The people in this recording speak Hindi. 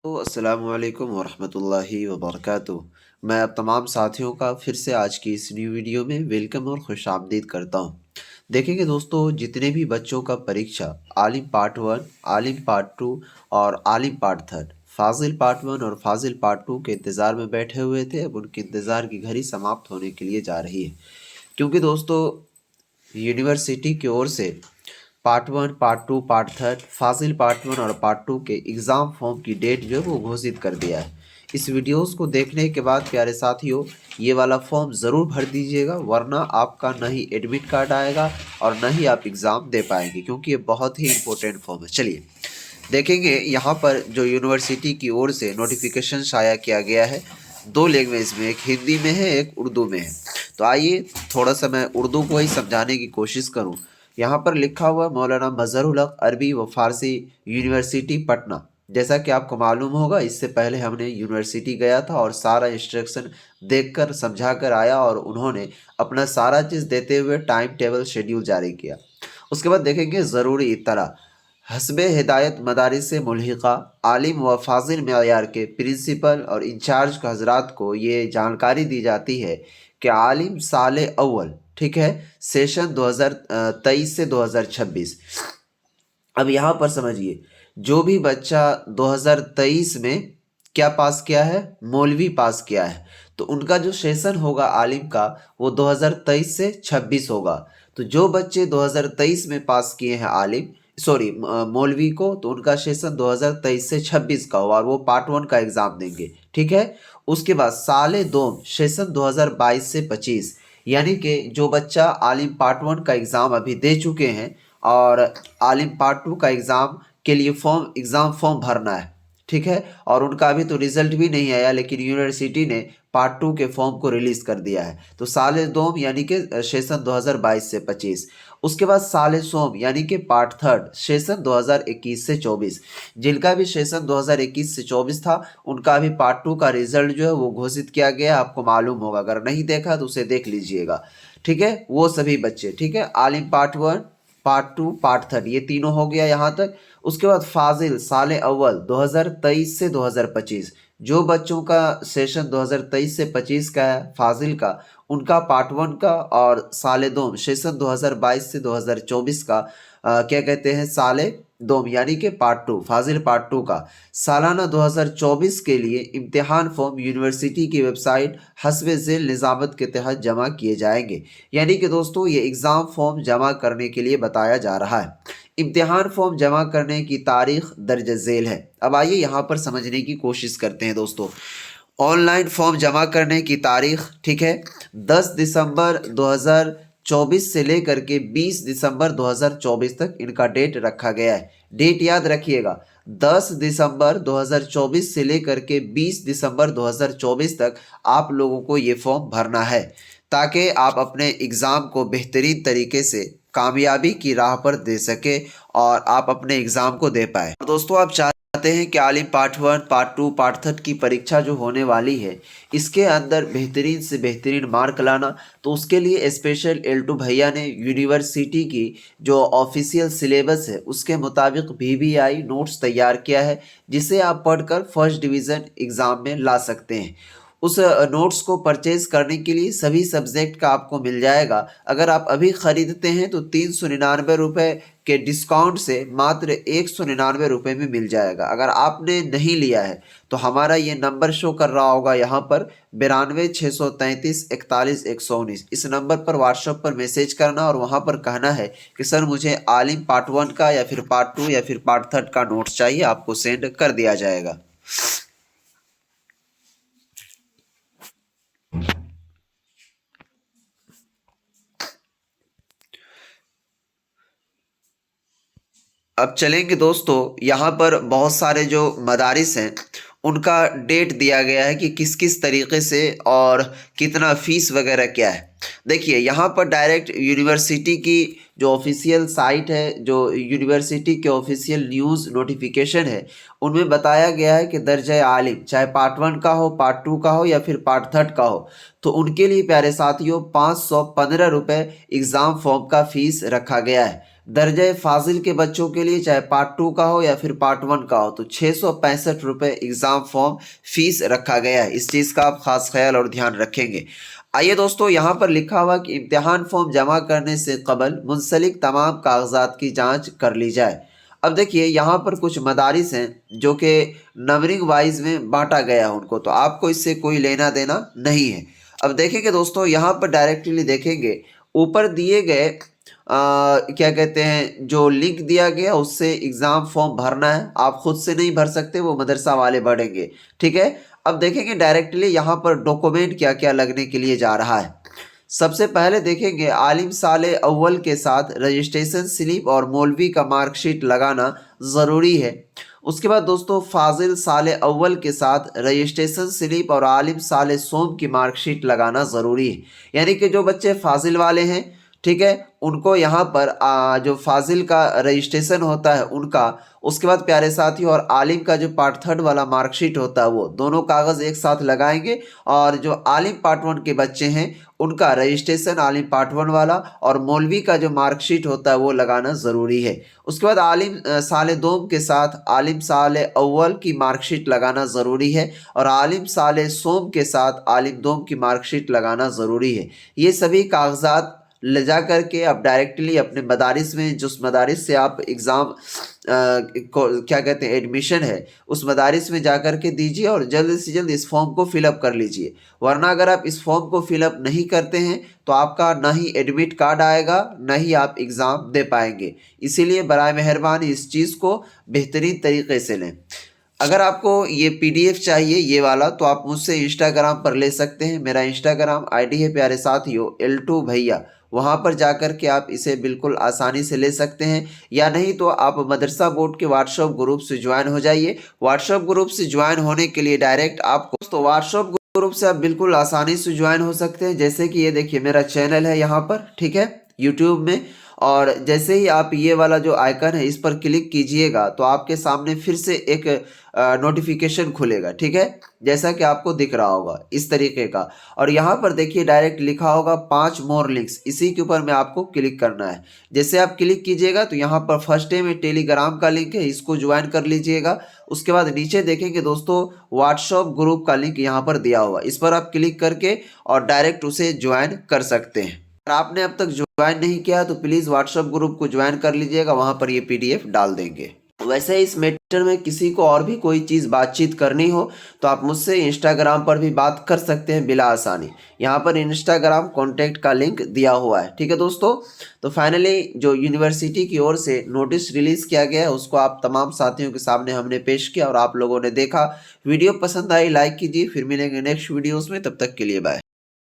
तो अस्सलाम वालेकुम वरहमतुल्लाहि वबरकातुह। मैं अब तमाम साथियों का फिर से आज की इस न्यू वीडियो में वेलकम और खुशामदीद करता हूँ। देखेंगे दोस्तों, जितने भी बच्चों का परीक्षा आलिम पार्ट वन, आलिम पार्ट टू और आलिम part third, Fazil part one और फाजिल पार्ट टू के इंतज़ार में बैठे हुए थे, अब उनके इंतज़ार की घड़ी समाप्त होने के लिए जा रही है। क्योंकि दोस्तों, यूनिवर्सिटी की ओर से part one, part two, part third, Fazil part one और पार्ट टू के एग्ज़ाम फॉर्म की डेट जो है वो घोषित कर दिया है। इस वीडियोस को देखने के बाद प्यारे साथियों, ये वाला फॉर्म ज़रूर भर दीजिएगा, वरना आपका ना ही एडमिट कार्ड आएगा और ना ही आप एग्ज़ाम दे पाएंगे, क्योंकि ये बहुत ही इंपॉर्टेंट फॉर्म है। चलिए देखेंगे यहाँ पर जो यूनिवर्सिटी की ओर से नोटिफिकेशन शाया किया गया है, दो लैंग्वेज में, एक हिंदी में है, एक उर्दू में है। तो आइए थोड़ा सा मैं उर्दू को ही समझाने की कोशिश करूँ। यहाँ पर लिखा हुआ मौलाना मजहरुल हक अरबी व फारसी, यूनिवर्सिटी पटना। जैसा कि आपको मालूम होगा, इससे पहले हमने यूनिवर्सिटी गया था और सारा इंस्ट्रक्शन देखकर समझा कर आया और उन्होंने अपना सारा चीज़ देते हुए टाइम टेबल शेड्यूल जारी किया। उसके बाद देखेंगे ज़रूरी इत्तला। हस्बे हिदायत मदारिस मुल्हिका आलिम व फाजिल मेयार के प्रिंसिपल और इंचार्ज का हजरात को ये जानकारी दी जाती है कि आलिम साल अव्वल, ठीक है, सेशन 2023 से 2026। अब यहाँ पर समझिए, जो भी बच्चा 2023 में क्या पास किया है, मौलवी पास किया है, तो उनका जो सेशन होगा आलिम का, वो 2023 से 26 होगा। तो जो बच्चे 2023 में पास किए हैं आलिम, सॉरी, मौलवी को, तो उनका सेशन 2023 से 26 का होगा और वो पार्ट वन का एग्ज़ाम देंगे, ठीक है। उसके बाद साले दोम सेशन 2022 से 25, यानी कि जो बच्चा आलिम पार्ट वन का एग्ज़ाम अभी दे चुके हैं और आलिम पार्ट टू का एग्ज़ाम के लिए एग्ज़ाम फॉर्म भरना है, ठीक है, और उनका अभी तो रिज़ल्ट भी नहीं आया, लेकिन यूनिवर्सिटी ने पार्ट टू के फॉर्म को रिलीज़ कर दिया है। तो साल दोम यानी कि सेशन 2022 से 25। उसके बाद साल सोम यानी कि पार्ट थर्ड, सेशन 2021 से 24। जिनका भी सेशन 2021 से 24 था, उनका भी पार्ट टू का रिजल्ट जो है वो घोषित किया गया, आपको मालूम होगा। अगर नहीं देखा तो उसे देख लीजिएगा, ठीक है। वो सभी बच्चे, ठीक है, आलिम part one, part two, part third, ये तीनों हो गया यहाँ तक। उसके बाद फाजिल साल अव्वल 2023 से 2025, जो बच्चों का सेशन 2023 से 25 का है फाजिल का, उनका पार्ट वन का, और साल दोम सेशन 2022 से 2024 का क्या कहते हैं, साल दोम यानी कि पार्ट टू, फाजिल पार्ट टू का सालाना 2024 के लिए इम्तिहान फॉर्म यूनिवर्सिटी की वेबसाइट हस्ब झेल निज़ामत के तहत जमा किए जाएंगे। यानी कि दोस्तों, ये एग्ज़ाम फॉर्म जमा करने के लिए बताया जा रहा है। इम्तिहान फॉर्म जमा करने की तारीख दर्ज झेल है। अब आइए यहाँ पर समझने की कोशिश करते हैं दोस्तों। ऑनलाइन फॉर्म जमा करने की तारीख, ठीक है, 10 दिसंबर 2024 से लेकर के 20 दिसंबर 2024 तक इनका डेट रखा गया है। डेट याद रखिएगा, 10 दिसंबर 2024 से लेकर के 20 दिसंबर 2024 तक आप लोगों को ये फॉर्म भरना है, ताकि आप अपने एग्ज़ाम को बेहतरीन तरीके से कामयाबी की राह पर दे सके और आप अपने एग्ज़ाम को दे पाए। दोस्तों, आप चाहते हैं कि आलिम part one, part two, part third की परीक्षा जो होने वाली है, इसके अंदर बेहतरीन से बेहतरीन मार्क लाना, तो उसके लिए स्पेशल एल्टू भैया ने यूनिवर्सिटी की जो ऑफिशियल सिलेबस है उसके मुताबिक VVI नोट्स तैयार किया है, जिसे आप पढ़कर फर्स्ट डिवीज़न एग्ज़ाम में ला सकते हैं। उस नोट्स को परचेज़ करने के लिए सभी सब्जेक्ट का आपको मिल जाएगा। अगर आप अभी ख़रीदते हैं तो 399 रुपये के डिस्काउंट से मात्र 199 रुपये में मिल जाएगा। अगर आपने नहीं लिया है तो हमारा ये नंबर शो कर रहा होगा यहाँ पर, 92 633 41 119। इस नंबर पर व्हाट्सएप पर मैसेज करना और वहाँ पर कहना है कि सर मुझे आलिम पार्ट वन का या फिर पार्ट टू या फिर पार्ट थर्ड का नोट्स चाहिए, आपको सेंड कर दिया जाएगा। अब चलेंगे दोस्तों, यहाँ पर बहुत सारे जो मदारिस हैं उनका डेट दिया गया है कि किस किस तरीके से और कितना फ़ीस वगैरह क्या है। देखिए, यहाँ पर डायरेक्ट यूनिवर्सिटी की जो ऑफिशियल साइट है, जो यूनिवर्सिटी के ऑफिशियल न्यूज़ नोटिफिकेशन है, उनमें बताया गया है कि दर्जा आलिम चाहे पार्ट वन का हो, पार्ट टू का हो या फिर पार्ट थर्ड का हो, तो उनके लिए प्यारे साथियों 515 रुपये एग्ज़ाम फॉर्म का फ़ीस रखा गया है। दर्जे फाजिल के बच्चों के लिए चाहे पार्ट 2 का हो या फिर पार्ट 1 का हो तो 665 रुपये एग्ज़ाम फॉर्म फीस रखा गया है। इस चीज़ का आप खास ख्याल और ध्यान रखेंगे। आइए दोस्तों, यहाँ पर लिखा हुआ कि इम्तिहान फॉर्म जमा करने से कबल मुंसलिक तमाम कागजात की जांच कर ली जाए। अब देखिए, यहाँ पर कुछ मदारिस हैं जो कि नंबरिंग वाइज में बांटा गया है उनको, तो आपको इससे कोई लेना देना नहीं है। अब देखेंगे दोस्तों, यहाँ पर डायरेक्टली देखेंगे ऊपर दिए गए क्या कहते हैं, जो लिंक दिया गया उससे एग्ज़ाम फॉर्म भरना है। आप खुद से नहीं भर सकते, वो मदरसा वाले भरेंगे, ठीक है। अब देखेंगे डायरेक्टली यहाँ पर डॉक्यूमेंट क्या क्या लगने के लिए जा रहा है। सबसे पहले देखेंगे आलिम साले अव्वल के साथ रजिस्ट्रेशन स्लिप और मौलवी का मार्कशीट लगाना ज़रूरी है। उसके बाद दोस्तों फाजिल साले अव्वल के साथ रजिस्ट्रेशन स्लिप और आलिम साले सोम की मार्कशीट लगाना ज़रूरी है। यानी कि जो बच्चे फाजिल वाले हैं, ठीक है, उनको यहाँ पर जो फाजिल का रजिस्ट्रेशन होता है उनका, उसके बाद प्यारे साथी और आलिम का जो पार्ट 3 वाला मार्कशीट होता है वो दोनों कागज़ एक साथ लगाएंगे। और जो आलिम पार्ट 1 के बच्चे हैं उनका रजिस्ट्रेशन आलिम पार्ट 1 वाला और मौलवी का जो मार्कशीट होता है वो लगाना ज़रूरी है। उसके बाद आलिम साले दोम के साथ आलिम साले अव्वल की मार्कशीट लगाना ज़रूरी है और आलिम साले सोम के साथ आलिम दोम की मार्कशीट लगाना ज़रूरी है। ये सभी कागजात ले जा कर के आप डायरेक्टली अपने मदारिस में, जिस मदारिस से आप एग्ज़ाम क्या कहते हैं एडमिशन है, उस मदारिस में जा कर के दीजिए और जल्द से जल्द इस फॉर्म को फिलअप कर लीजिए। वरना अगर आप इस फॉर्म को फिलअप नहीं करते हैं तो आपका ना ही एडमिट कार्ड आएगा, ना ही आप एग्ज़ाम दे पाएंगे। इसीलिए बराए मेहरबानी इस चीज़ को बेहतरीन तरीके से लें। अगर आपको ये पीडीएफ चाहिए ये वाला, तो आप मुझसे इंस्टाग्राम पर ले सकते हैं। मेरा इंस्टाग्राम आईडी है प्यारे साथियों L2 भैया। वहाँ पर जाकर के आप इसे बिल्कुल आसानी से ले सकते हैं, या नहीं तो आप मदरसा बोर्ड के व्हाट्सएप ग्रुप से ज्वाइन हो जाइए। व्हाट्सएप ग्रुप से ज्वाइन होने के लिए डायरेक्ट आपको तो व्हाट्सएप ग्रुप से आप बिल्कुल आसानी से ज्वाइन हो सकते हैं। जैसे कि ये देखिए मेरा चैनल है यहाँ पर, ठीक है, यूट्यूब में। और जैसे ही आप ये वाला जो आइकन है इस पर क्लिक कीजिएगा तो आपके सामने फिर से एक नोटिफिकेशन खुलेगा, ठीक है, जैसा कि आपको दिख रहा होगा इस तरीके का। और यहाँ पर देखिए डायरेक्ट लिखा होगा 5 मोर लिंक्स, इसी के ऊपर में आपको क्लिक करना है। जैसे आप क्लिक कीजिएगा तो यहाँ पर फर्स्ट डे में टेलीग्राम का लिंक है, इसको ज्वाइन कर लीजिएगा। उसके बाद नीचे देखेंगे दोस्तों व्हाट्सएप ग्रुप का लिंक यहाँ पर दिया हुआ, इस पर आप क्लिक करके और डायरेक्ट उसे ज्वाइन कर सकते हैं। अगर आपने अब तक ज्वाइन नहीं किया तो प्लीज़ व्हाट्सएप ग्रुप को ज्वाइन कर लीजिएगा, वहाँ पर ये पीडीएफ डाल देंगे। वैसे इस मैटर में किसी को और भी कोई चीज़ बातचीत करनी हो तो आप मुझसे इंस्टाग्राम पर भी बात कर सकते हैं बिला आसानी। यहाँ पर इंस्टाग्राम कॉन्टैक्ट का लिंक दिया हुआ है, ठीक है दोस्तों। तो फाइनली जो यूनिवर्सिटी की ओर से नोटिस रिलीज़ किया गया है उसको आप तमाम साथियों के सामने हमने पेश किया और आप लोगों ने देखा। वीडियो पसंद आई लाइक कीजिए, फिर मिलेंगे नेक्स्ट वीडियोज़ में, तब तक के लिए बाय।